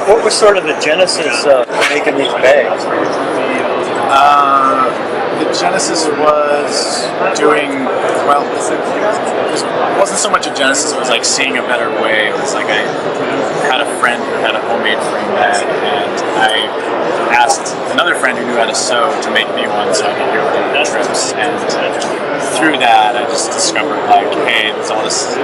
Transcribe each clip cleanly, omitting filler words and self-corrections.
What was sort of the genesis of making these bags? The genesis was doing, well, it wasn't so much a genesis, it was like seeing a better way. It was like I had a friend who had a homemade frame bag, and I asked another friend who knew how to sew to make me one so I could go do trips. And through that, I just discovered, like, hey, there's all this,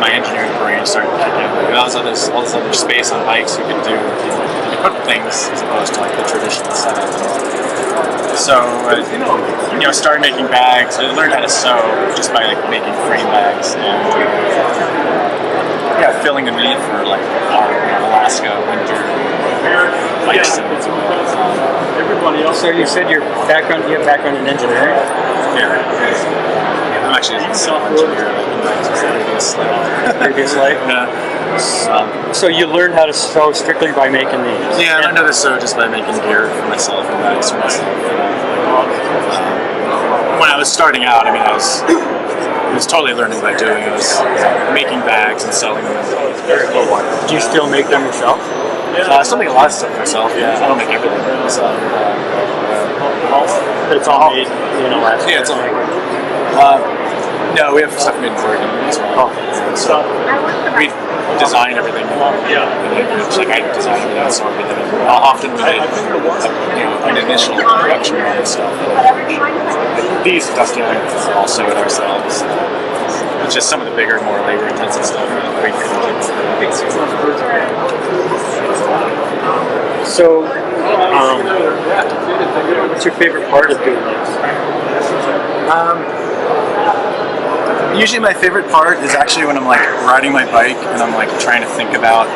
my engineering brain started kicking in. There was all this other space on bikes you could do, you could put things as opposed to like the traditional setup. So, I started making bags. I learned how to sew just by like making frame bags and filling the need for like our Alaska winter bikes. Everybody else. So you said you have background in engineering? Yeah. I'm actually a self-engineer in previous life. Yeah. So you learned how to sew strictly by making these? Yeah, I learned how to sew just by making gear for myself and bags for myself. When I was starting out, I was totally learning by doing. I was making bags and selling them. Do you still make them yourself? I still make a lot of stuff myself, yeah. I don't make everything myself. But it's all made in Alaska? Yeah, it's all made. No, we have stuff made in Oregon as well. So we design everything. Like I design everything, so often we did an initial production run and stuff. These dusty items also it ourselves. It's just some of the bigger, more labor-intensive stuff. So, what's your favorite part of doing this? Usually my favorite part is actually when I'm like riding my bike and I'm like trying to think about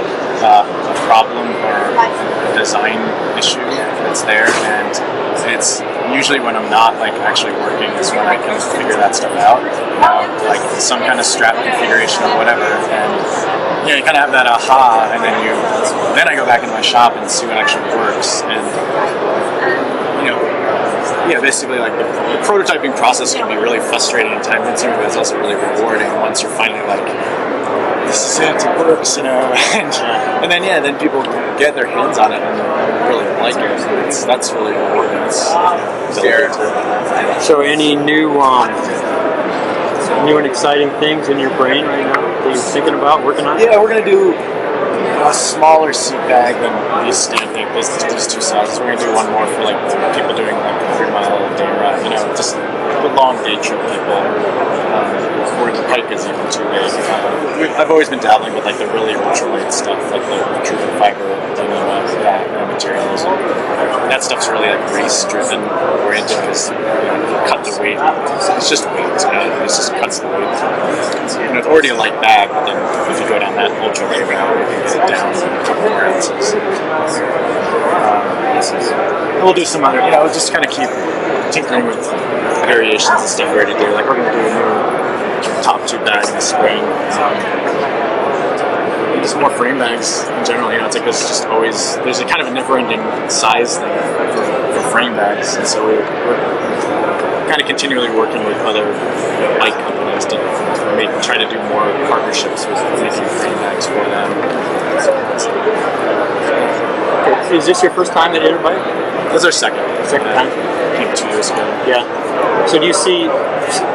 a problem or a design issue that's there, and it's usually when I'm not like actually working is when I can figure that stuff out, like some kind of strap configuration or whatever, and you kind of have that aha, and then I go back into my shop and see what actually works, and basically like the prototyping process can be really frustrating and time consuming, but it's also really rewarding once you're finally like, this is it works, and then people get their hands on it and really like it. That's really rewarding. So any new and exciting things in your brain right now that you're thinking about working on? Yeah, we're gonna do a smaller seat bag than these these two sizes. We're gonna do one more for like people doing like a 3-mile day ride, just the long day trip people. Where the bike is even too big. I've always been dabbling with like the really ultralight stuff, like the carbon fiber materials. And that stuff's really like race driven oriented because you cut the weight. It's just weight. It just cuts the weight. It's already a light bag, but then if you go down that ultralight route, you can get it down a couple more ounces. We'll do some other, we'll just kind of keep tinkering with variations and stuff we're going to do. Like we're going to do a new top tube bag in the spring. Just more frame bags in general. It's like there's just always there's a kind of a never-ending size thing for frame bags, and so we're kind of continually working with other bike companies to try to do more partnerships with making frame bags for them. Is this your first time at Interbike? This is our second time. I think 2 years ago. Yeah. So do you see?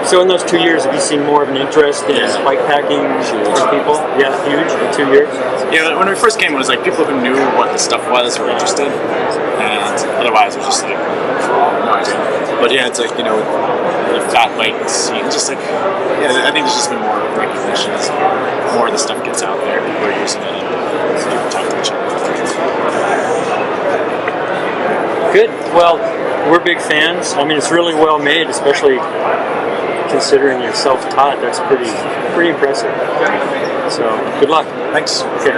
So in those 2 years, have you seen more of an interest in bikepacking from people? Yeah, huge in 2 years. Yeah, when we first came, it was like people who knew what the stuff was were interested, and otherwise it was just like no idea. But yeah, it's like the fat bike scene. Just like I think there's just been more recognition as more of the stuff gets out there. People are using it, and people talk to each other. Good. Well, we're big fans. It's really well made, especially considering you're self-taught. That's pretty impressive. So, good luck. Thanks. Okay.